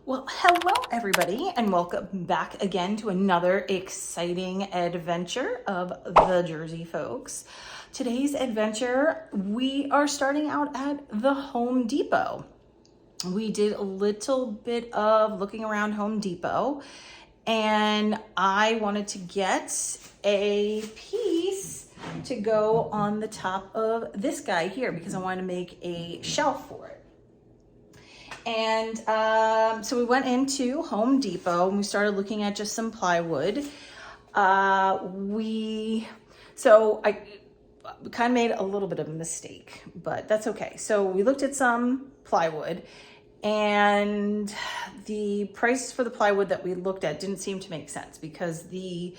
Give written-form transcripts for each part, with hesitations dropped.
Well, hello everybody, and welcome back again to another exciting adventure of the Jersey folks. Today's adventure, we are starting out at the Home Depot. We did a little bit of looking around Home Depot, and I wanted to get a piece to go on the top of this guy here because I wanted to make a shelf for it. And so we went into Home Depot and we started looking at just some plywood. I kind of made a little bit of a mistake, but that's okay. So we looked at some plywood, and the prices for the plywood that we looked at didn't seem to make sense because the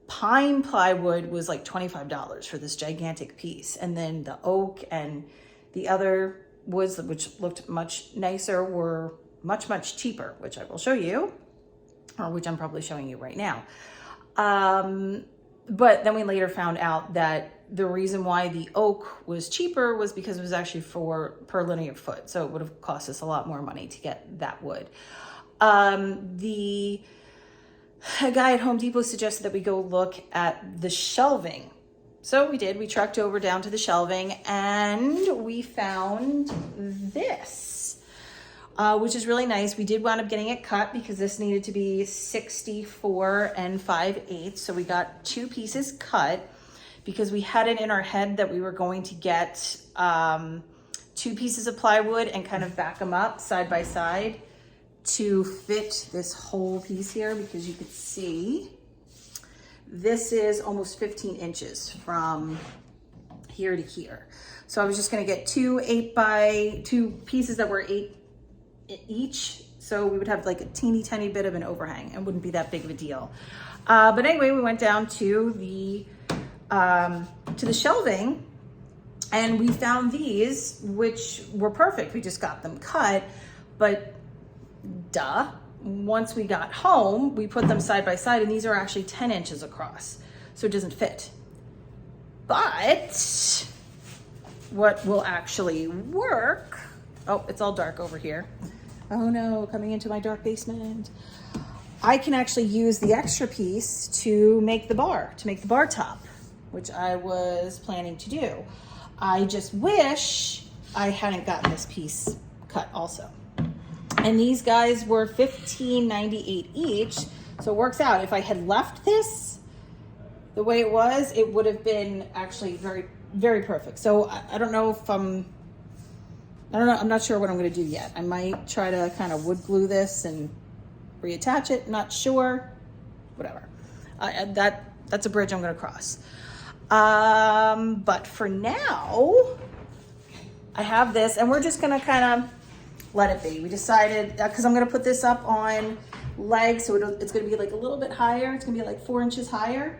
pine plywood was like $25 for this gigantic piece, and then the oak and the other woods, which looked much nicer, were much cheaper, which I will show you, or which I'm probably showing you right now. But then we later found out that the reason why the oak was cheaper was because it was actually per linear foot, so it would have cost us a lot more money to get that wood. A guy at Home Depot suggested that we go look at the shelving. So we did. We trekked over down to the shelving and we found this, which is really nice. We did wind up getting it cut because this needed to be 64 5/8. So we got two pieces cut because we had it in our head that we were going to get two pieces of plywood and kind of back them up side by side to fit this whole piece here, because you could see this is almost 15 inches from here to here. So I was just gonna get two pieces that were 8 each. So we would have like a teeny tiny bit of an overhang and wouldn't be that big of a deal. But anyway, we went down to the shelving and we found these, which were perfect. We just got them cut, but duh. Once we got home, we put them side by side, and these are actually 10 inches across, so it doesn't fit. But what will actually work, oh, it's all dark over here. Oh no, coming into my dark basement. I can actually use the extra piece to make the bar top, which I was planning to do. I just wish I hadn't gotten this piece cut also. And these guys were $15.98 each, so it works out. If I had left this the way it was, it would have been actually very perfect. So I don't know if I'm not sure what I'm gonna do yet. I might try to kind of wood glue this and reattach it, not sure, whatever. That's a bridge I'm gonna cross. But for now, I have this, and we're just gonna kind of let it be. We decided, because I'm going to put this up on legs, so it's going to be like a little bit higher. It's going to be like 4 inches higher.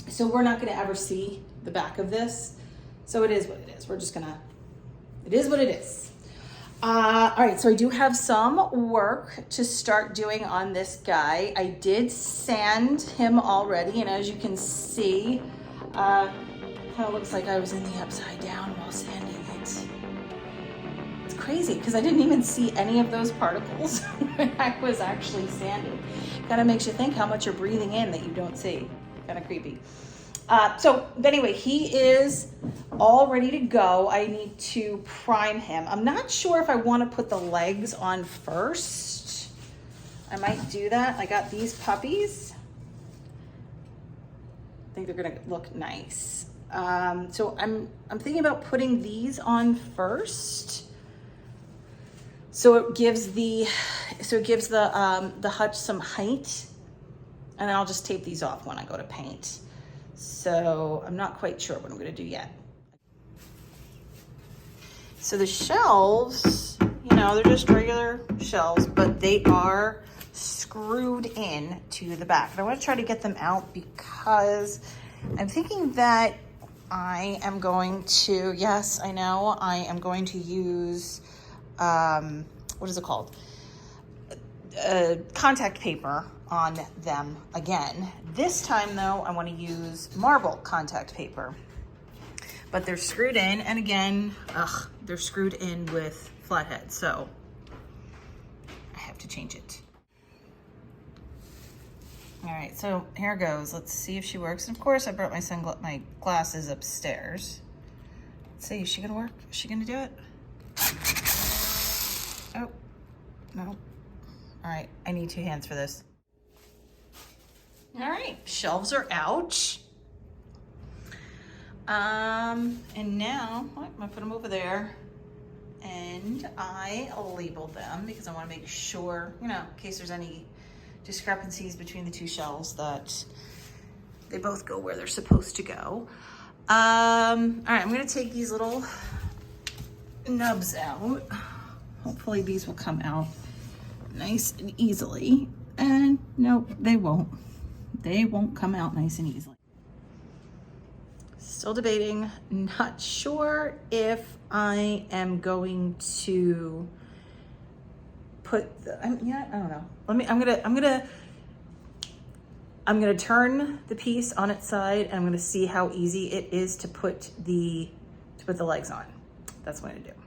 So we're not going to ever see the back of this. So it is what it is. We're just going to, it is what it is. All right, so I do have some work to start doing on this guy. I did sand him already, and as you can see, kind of looks like I was in the upside down while sanding it. Crazy, because I didn't even see any of those particles when I was actually sanding. Kind of makes you think how much you're breathing in that you don't see. Kind of creepy. But anyway, he is all ready to go. I need to prime him. I'm not sure if I want to put the legs on first. I might do that. I got these puppies. I think they're gonna look nice. So I'm thinking about putting these on first. So it gives the hutch some height, and then I'll just tape these off when I go to paint. So I'm not quite sure what I'm going to do yet. So the shelves, they're just regular shelves, but they are screwed in to the back. And I want to try to get them out because I'm thinking that I am going to, yes, I know, I am going to use what is it called? Contact paper on them again. This time though, I want to use marble contact paper, but they're screwed in, and again, they're screwed in with flatheads. So I have to change it. All right, so here goes. Let's see if she works. And of course, I brought my glasses upstairs. Let's see, is she gonna work? Is she gonna do it? Oh, no. All right, I need 2 hands for this. All right, shelves are out. And now, I'm gonna put them over there. And I label them because I want to make sure, you know, in case there's any discrepancies between the 2 shelves, that they both go where they're supposed to go. All right, I'm going to take these little nubs out. Hopefully these will come out nice and easily. And no, they won't. They won't come out nice and easily. Still debating, not sure if I am going to put the, yeah, I don't know. I'm gonna turn the piece on its side, and I'm gonna see how easy it is to put the legs on. That's what I'm gonna do.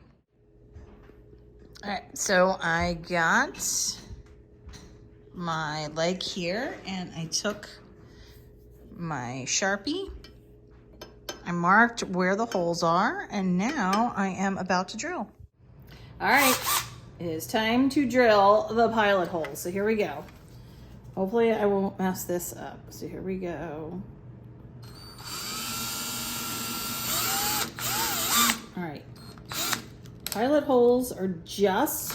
All right, so I got my leg here, and I took my Sharpie. I marked where the holes are, and now I am about to drill. All right, it is time to drill the pilot holes. So here we go. Hopefully I won't mess this up. So here we go. All right. Pilot holes are just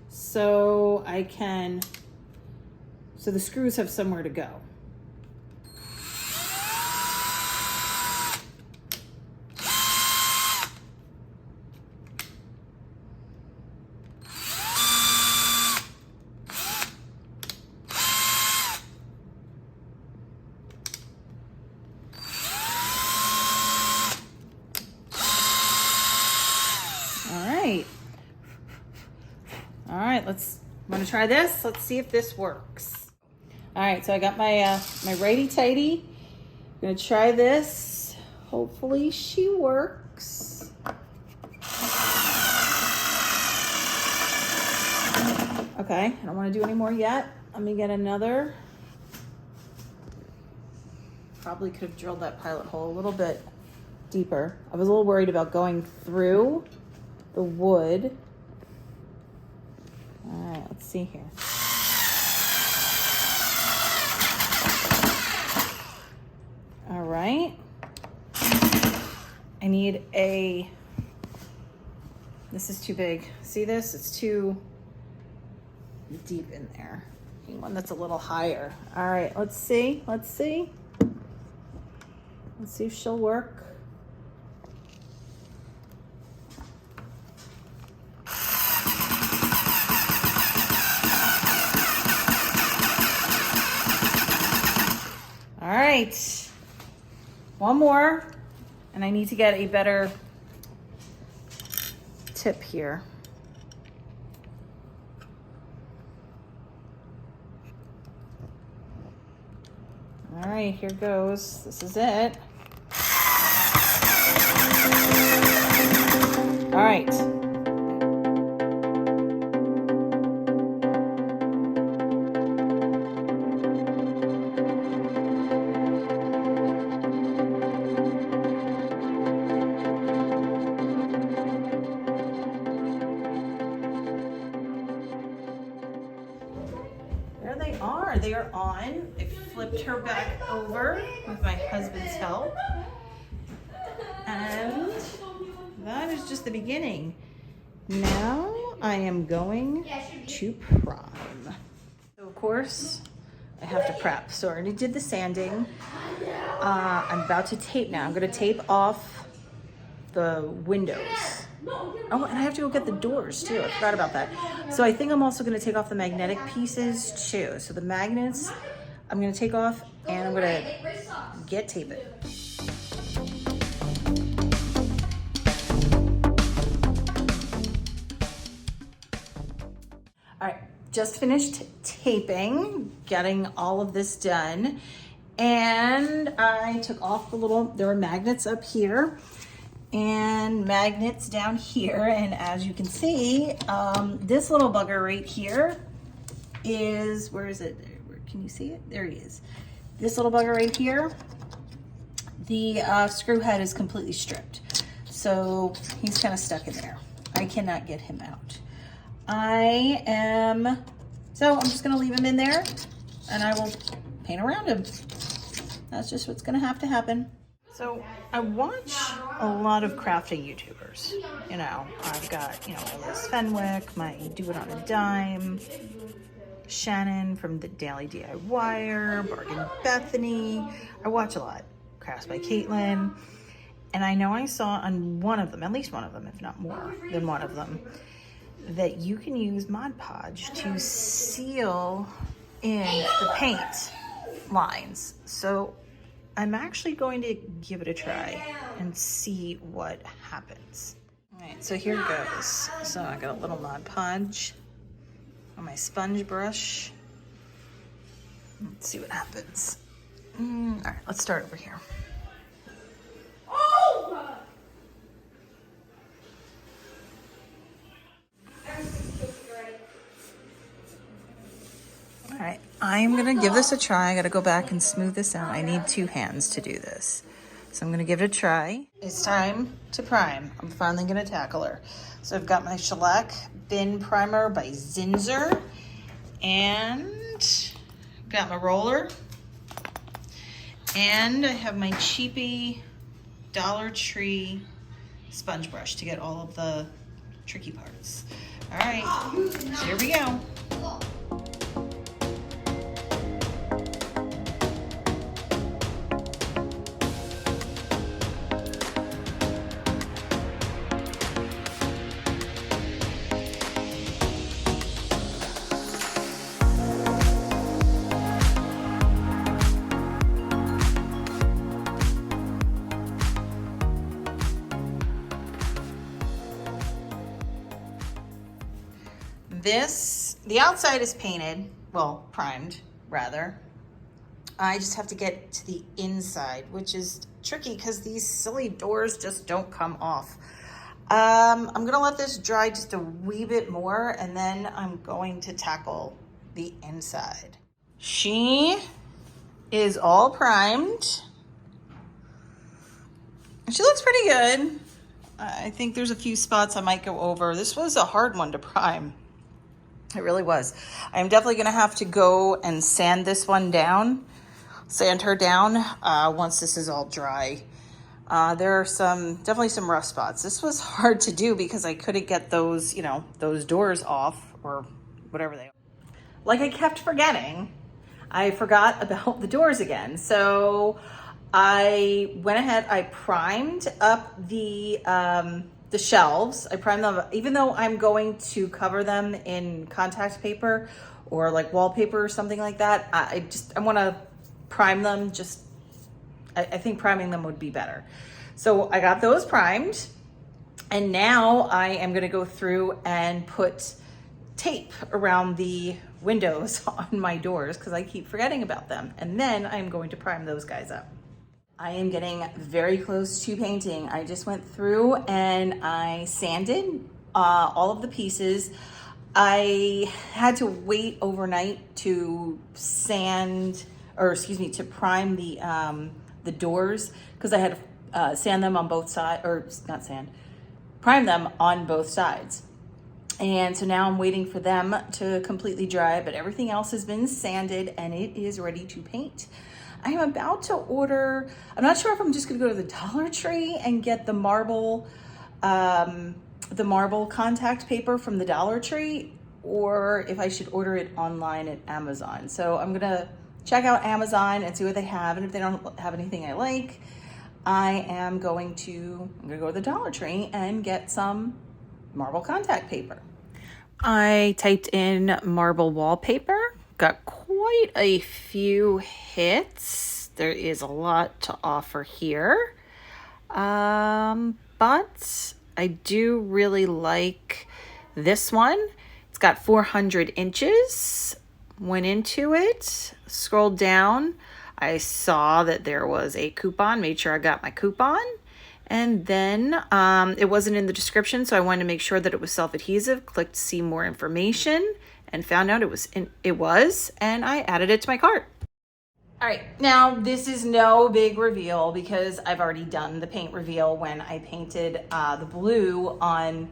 so the screws have somewhere to go. All right, want to try this? Let's see if this works. All right, so I got my my righty-tighty. I'm gonna try this. Hopefully she works. Okay, I don't want to do any more yet. Let me get another. Probably could have drilled that pilot hole a little bit deeper. I was a little worried about going through the wood. All right, let's see here. All right. I need this is too big. See this? It's too deep in there. I need one that's a little higher. All right, let's see. Let's see if she'll work. All right, one more, and I need to get a better tip here. All right, here goes. This is it. All right. There they are. They are on. I flipped her back over with my husband's help. And that is just the beginning. Now I am going to prime. So of course, I have to prep. So I already did the sanding. I'm about to tape now. I'm going to tape off the windows. Oh, and I have to go get the doors too. I forgot about that. So I think I'm also going to take off the magnetic pieces too. So the magnets I'm going to take off, and I'm going to get tape it. All right, just finished taping, getting all of this done. And I took off there were magnets up here. and magnets down here. And as you can see, this little bugger right here is, where is it? Where, can you see it? There he is. This little bugger right here, the screw head is completely stripped. So he's kind of stuck in there. I cannot get him out. So I'm just gonna leave him in there and I will paint around him. That's just what's gonna have to happen. So I watch a lot of crafting YouTubers. You know, I've got, Liz Fenwick, my Do It On a Dime, Shannon from the Daily DIYer, Bargain Bethany. I watch a lot. Crafts by Caitlin. And I know I saw on one of them, at least one of them, if not more than one of them, that you can use Mod Podge to seal in the paint lines. So I'm actually going to give it a try and see what happens. All right, so here goes. So I got a little Mod Podge on my sponge brush. Let's see what happens. All right, let's start over here. All right, I'm gonna give this a try. I gotta go back and smooth this out. I need 2 hands to do this. So I'm gonna give it a try. It's time to prime. I'm finally gonna tackle her. So I've got my shellac bin primer by Zinsser and got my roller. And I have my cheapy Dollar Tree sponge brush to get all of the tricky parts. All right, so here we go. The outside is painted, well, primed rather. I just have to get to the inside, which is tricky because these silly doors just don't come off. I'm gonna let this dry just a wee bit more and then I'm going to tackle the inside. She is all primed. She looks pretty good. I think there's a few spots I might go over. This was a hard one to prime. It really was. I'm definitely gonna have to go and sand this one down, sand her down once this is all dry. There are definitely some rough spots. This was hard to do because I couldn't get those, those doors off or whatever they are. Like I kept forgetting, I forgot about the doors again. So I went ahead, I primed up the shelves. I primed them, even though I'm going to cover them in contact paper or like wallpaper or something like that. I want to prime them. I think priming them would be better. So I got those primed and now I am going to go through and put tape around the windows on my doors because I keep forgetting about them. And then I'm going to prime those guys up. I am getting very close to painting. I just went through and I sanded all of the pieces. I had to wait overnight to to prime the doors because I had to sand them on both sides, or not sand, prime them on both sides. And so now I'm waiting for them to completely dry, but everything else has been sanded and it is ready to paint. I am about to order, I'm not sure if I'm just gonna go to the Dollar Tree and get the marble contact paper from the Dollar Tree, or if I should order it online at Amazon. So I'm gonna check out Amazon and see what they have, and if they don't have anything I like, I'm gonna go to the Dollar Tree and get some marble contact paper. I typed in marble wallpaper, got quite a few hits. There is a lot to offer here. But I do really like this one. It's got 400 inches. Went into it, scrolled down. I saw that there was a coupon, made sure I got my coupon, And then it wasn't in the description, so I wanted to make sure that it was self-adhesive. Clicked see more information and found out it was, and I added it to my cart. All right, now this is no big reveal because I've already done the paint reveal when I painted the blue on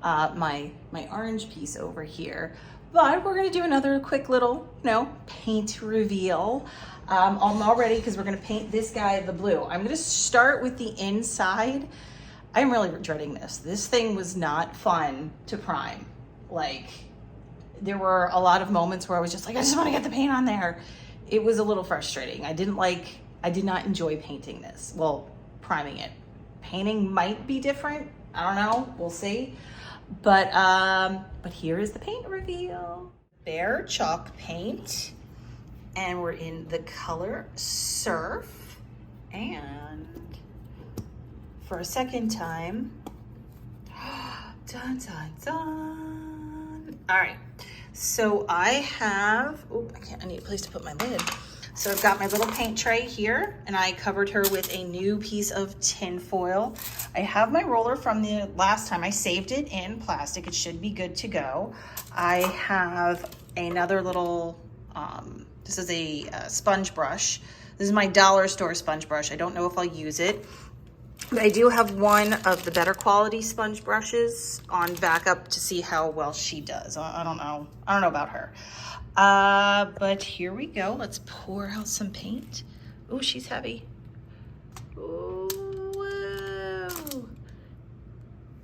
my orange piece over here. But we're gonna do another quick little, paint reveal. I'm all ready because we're gonna paint this guy the blue. I'm gonna start with the inside. I'm really dreading this. This thing was not fun to prime. Like, there were a lot of moments where I was just like, I just wanna get the paint on there. It was a little frustrating. I did not enjoy painting this. Well, priming it. Painting might be different. I don't know, we'll see. But here is the paint reveal. Behr chalk paint. And we're in the color Surf. And for a second time, dun, dun, dun. All right, so I have, I need a place to put my lid. So I've got my little paint tray here, and I covered her with a new piece of tin foil. I have my roller from the last time. I saved it in plastic. It should be good to go. I have another little, this is a sponge brush. This is my dollar store sponge brush. I don't know if I'll use it, but I do have one of the better quality sponge brushes on backup to see how well she does. I don't know about her. But here we go. Let's pour out some paint. Oh, she's heavy. Ooh, whoa.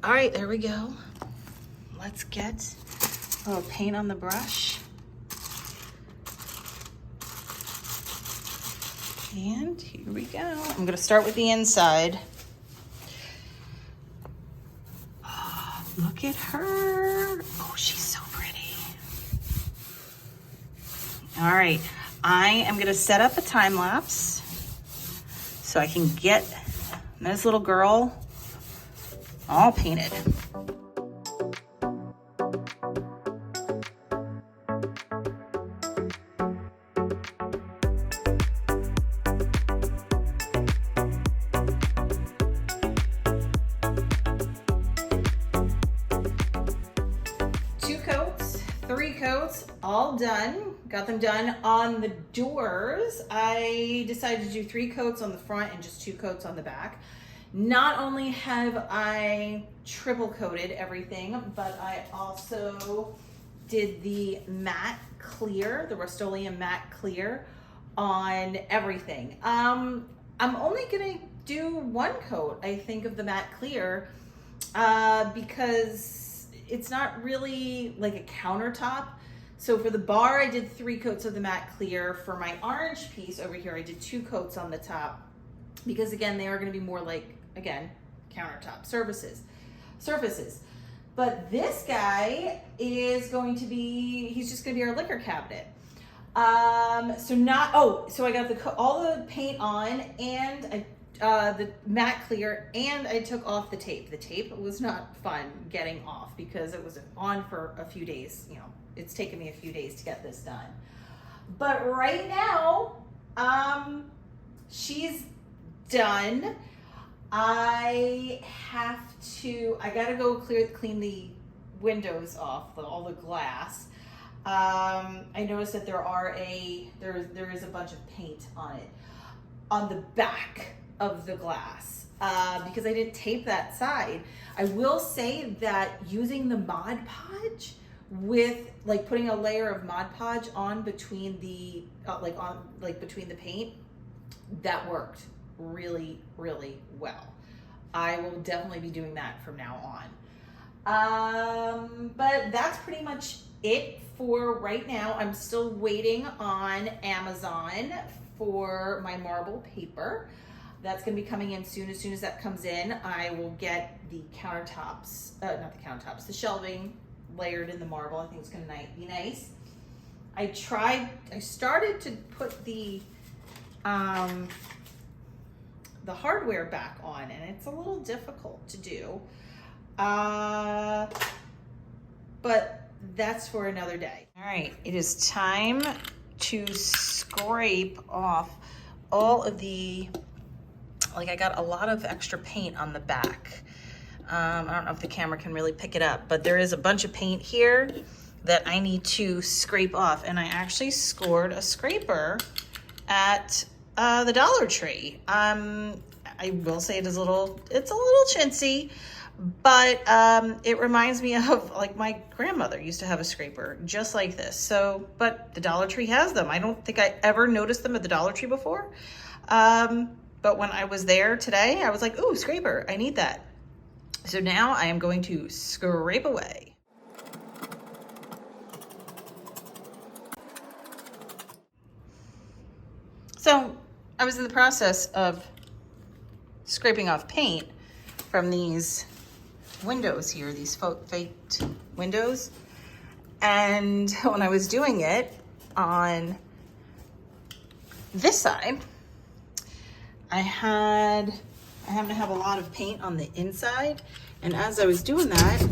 All right, there we go. Let's get a little paint on the brush. And here we go. I'm gonna start with the inside. Oh, look at her. Oh, she's so pretty. All right, I am gonna set up a time lapse so I can get this little girl all painted. All done. Got them done on the doors. I decided to do 3 coats on the front and just 2 coats on the back. Not only have I triple coated everything, but I also did the matte clear, the Rustoleum matte clear on everything. I'm only gonna do 1 coat, I think, of the matte clear because it's not really like a countertop. So for the bar, I did 3 coats of the matte clear. For my orange piece over here, I did 2 coats on the top because, again, they are going to be more like, again, countertop surfaces. But this guy is going to be, he's just going to be our liquor cabinet. So I got all the paint on and the matte clear, and I took off the tape. The tape was not fun getting off because it was on for a few days, It's taken me a few days to get this done. But right now, she's done. I gotta go clean the windows off, all the glass. I noticed that there is a bunch of paint on it, on the back of the glass, because I didn't tape that side. I will say that using the Mod Podge, with putting a layer of Mod Podge on between the between the paint, that worked really, really well. I will definitely be doing that from now on. But that's pretty much it for right now. I'm still waiting on Amazon for my marble paper. That's going to be coming in soon. As soon as that comes in, I will get the the shelving layered in the marble. I think it's going to be nice. I started to put the hardware back on, and it's a little difficult to do. But that's for another day. All right, it is time to scrape off all of the like I got a lot of extra paint on the back. I don't know if the camera can really pick it up, but there is a bunch of paint here that I need to scrape off. And I actually scored a scraper at the Dollar Tree. I will say it's a little chintzy, but it reminds me of like my grandmother used to have a scraper just like this. So, but the Dollar Tree has them. I don't think I ever noticed them at the Dollar Tree before. But when I was there today, I was like, ooh, scraper, I need that. So now I am going to scrape away. So I was in the process of scraping off paint from these windows here, these faked windows. And when I was doing it on this side, I happen to have a lot of paint on the inside. And as I was doing that,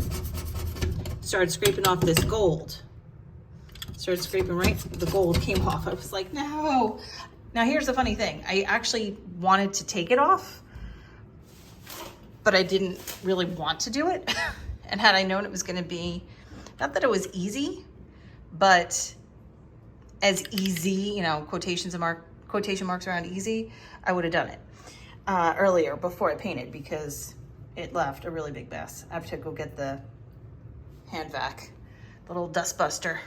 started scraping off this gold. Started scraping right, the gold came off. I was like, no. Now here's the funny thing. I actually wanted to take it off, but I didn't really want to do it. And had I known it was gonna be, not that it was easy, but as easy, you know, quotation marks around easy, I would have done it earlier before I painted, because it left a really big mess. I have to go get the hand vac, the little dust buster.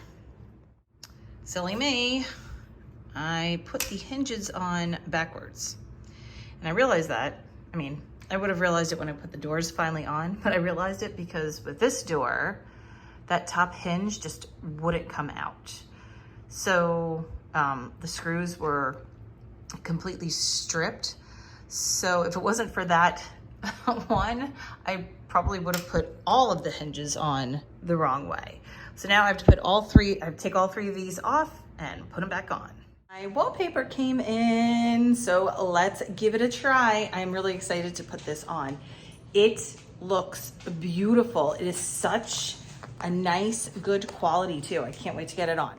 Silly me, I put the hinges on backwards. And I realized that, I mean, I would have realized it when I put the doors finally on, but I realized it because with this door, that top hinge just wouldn't come out. So the screws were completely stripped. So if it wasn't for that one, I probably would have put all of the hinges on the wrong way. So now I have to put all three, I have to take all three of these off and put them back on. My wallpaper came in, so let's give it a try. I'm really excited to put this on. It looks beautiful. It is such a nice, good quality too. I can't wait to get it on.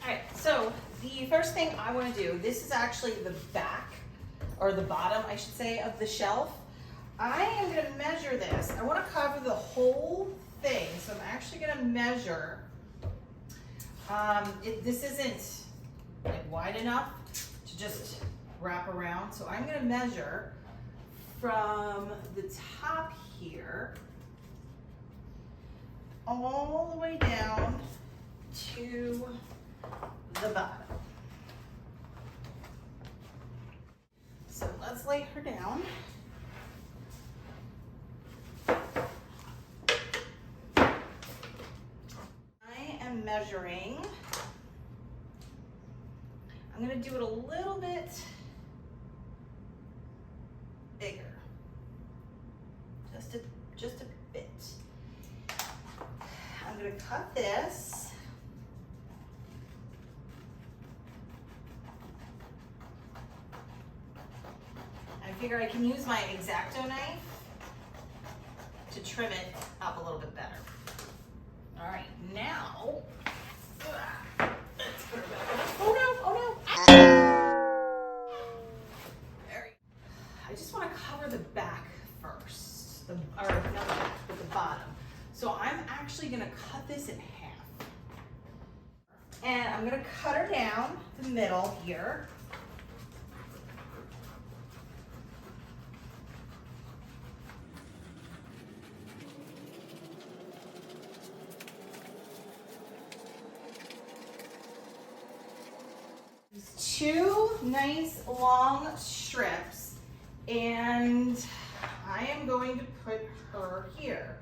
All right, so the first thing I want to do, this is actually the back, or the bottom, I should say, of the shelf. I am going to measure this. I want to cover the whole thing, so I'm actually going to measure. This isn't like wide enough to just wrap around, so I'm going to measure from the top here all the way down to the bottom. So let's lay her down. I am measuring. I'm going to do it a little bit bigger. Just a bit. I'm going to cut this. I figure I can use my X-Acto knife to trim it up a little bit better. All right, now, let's put her back. Oh no, I just want to cover the back first, or not the back, but the bottom. So I'm actually going to cut this in half. And I'm going to cut her down the middle here. Two nice long strips, and I am going to put her here,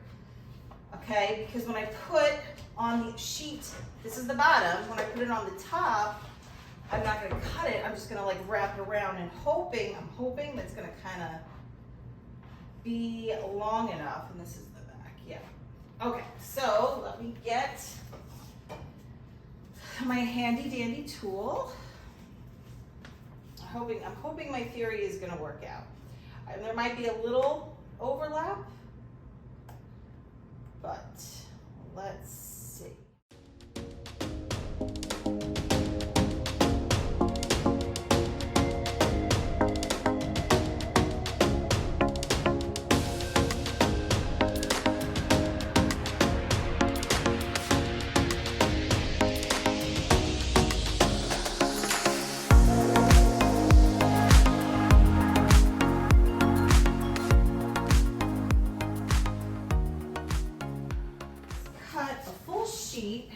okay? Because when I put on the sheet, this is the bottom, when I put it on the top, I'm not going to cut it, I'm just going to like wrap it around and I'm hoping that's going to kind of be long enough, and this is the back, yeah. Okay, so let me get my handy dandy tool. I'm hoping my theory is going to work out. There might be a little overlap, but let's see. sheet,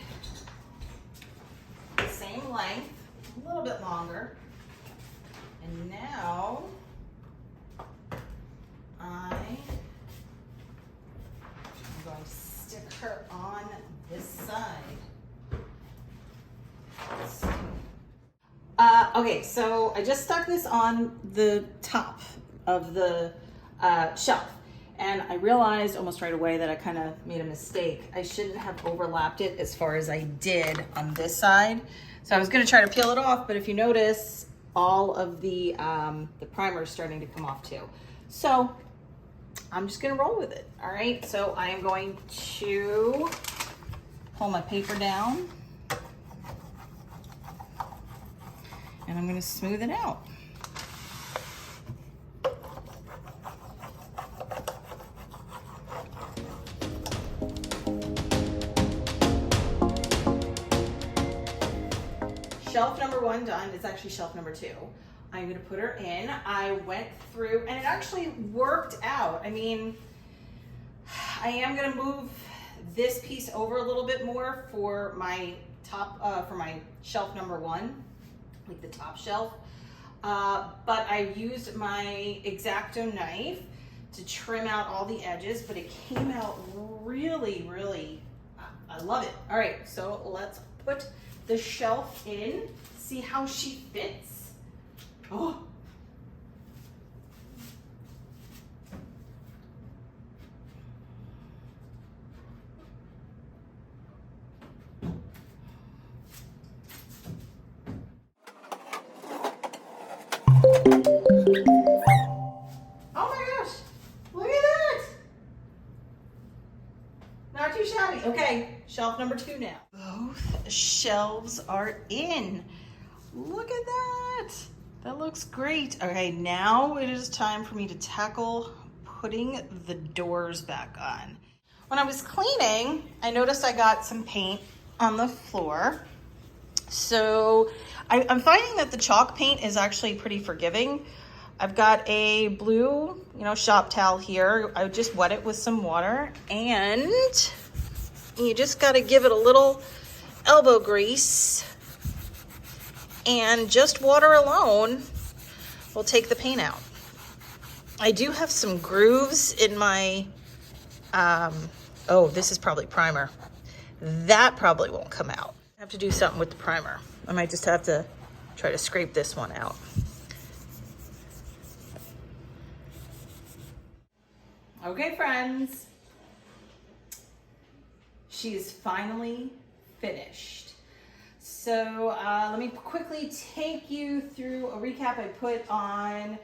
the same length, a little bit longer. And now I'm going to stick her on this side. Okay, so I just stuck this on the top of the shelf, and I realized almost right away that I kind of made a mistake. I shouldn't have overlapped it as far as I did on this side. So I was gonna try to peel it off, but if you notice, all of the primer is starting to come off too. So I'm just gonna roll with it, all right? So I am going to pull my paper down, and I'm gonna smooth it out. Shelf number 1 done. It's actually shelf number 2. I'm gonna put her in. I went through and it actually worked out. I mean, I am gonna move this piece over a little bit more for my top, for my shelf number 1, like the top shelf. But I used my X-Acto knife to trim out all the edges, but it came out really, really, I love it. All right, so let's put the shelf in, see how she fits. Oh. Oh my gosh, look at that. Not too shabby. Okay, shelf number 2 now. Both shelves are in. Look at that. That looks great. Okay, now it is time for me to tackle putting the doors back on. When I was cleaning, I noticed I got some paint on the floor. So I'm finding that the chalk paint is actually pretty forgiving. I've got a blue, shop towel here. I just wet it with some water, and you just got to give it a little elbow grease, and just water alone will take the paint out. I do have some grooves in my, oh, this is probably primer. That probably won't come out. I have to do something with the primer. I might just have to try to scrape this one out. Okay, friends, she is finally finished. So let me quickly take you through a recap. I put on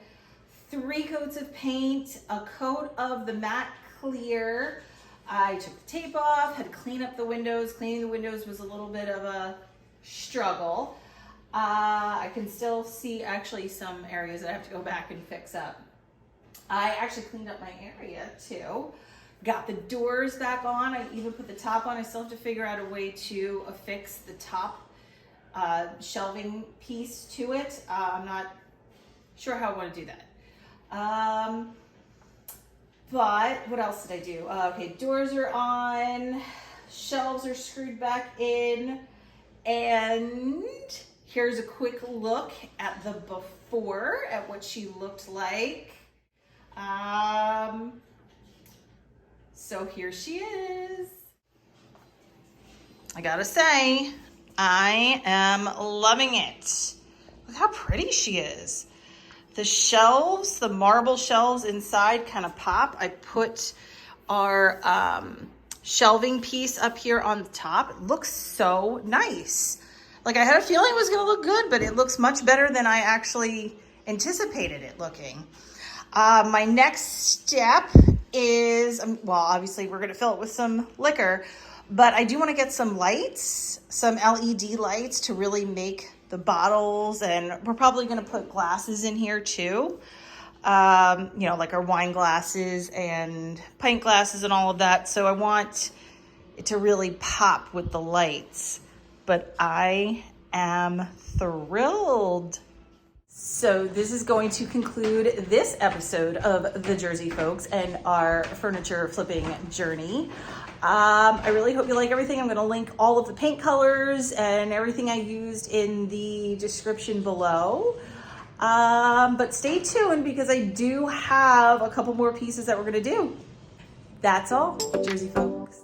3 coats of paint, a coat of the matte clear. I took the tape off, had to clean up the windows. Cleaning the windows was a little bit of a struggle. I can still see actually some areas that I have to go back and fix up. I actually cleaned up my area too. Got the doors back on. I even put the top on. I still have to figure out a way to affix the top shelving piece to it. I'm not sure how I want to do that. But what else did I do? Okay, doors are on. Shelves are screwed back in. And here's a quick look at the before, at what she looked like. So here she is. I gotta say, I am loving it. Look how pretty she is. The shelves, the marble shelves inside kind of pop. I put our shelving piece up here on the top. It looks so nice. Like, I had a feeling it was gonna look good, but it looks much better than I actually anticipated it looking. My next step is, well, obviously we're gonna fill it with some liquor, but I do wanna get some lights, some LED lights to really make the bottles, and we're probably gonna put glasses in here too. Like our wine glasses and pint glasses and all of that. So I want it to really pop with the lights, but I am thrilled. So this is going to conclude this episode of The Jersey Folks and our furniture flipping journey. I really hope you like everything. I'm going to link all of the paint colors and everything I used in the description below. But stay tuned because I do have a couple more pieces that we're going to do. That's all, Jersey folks.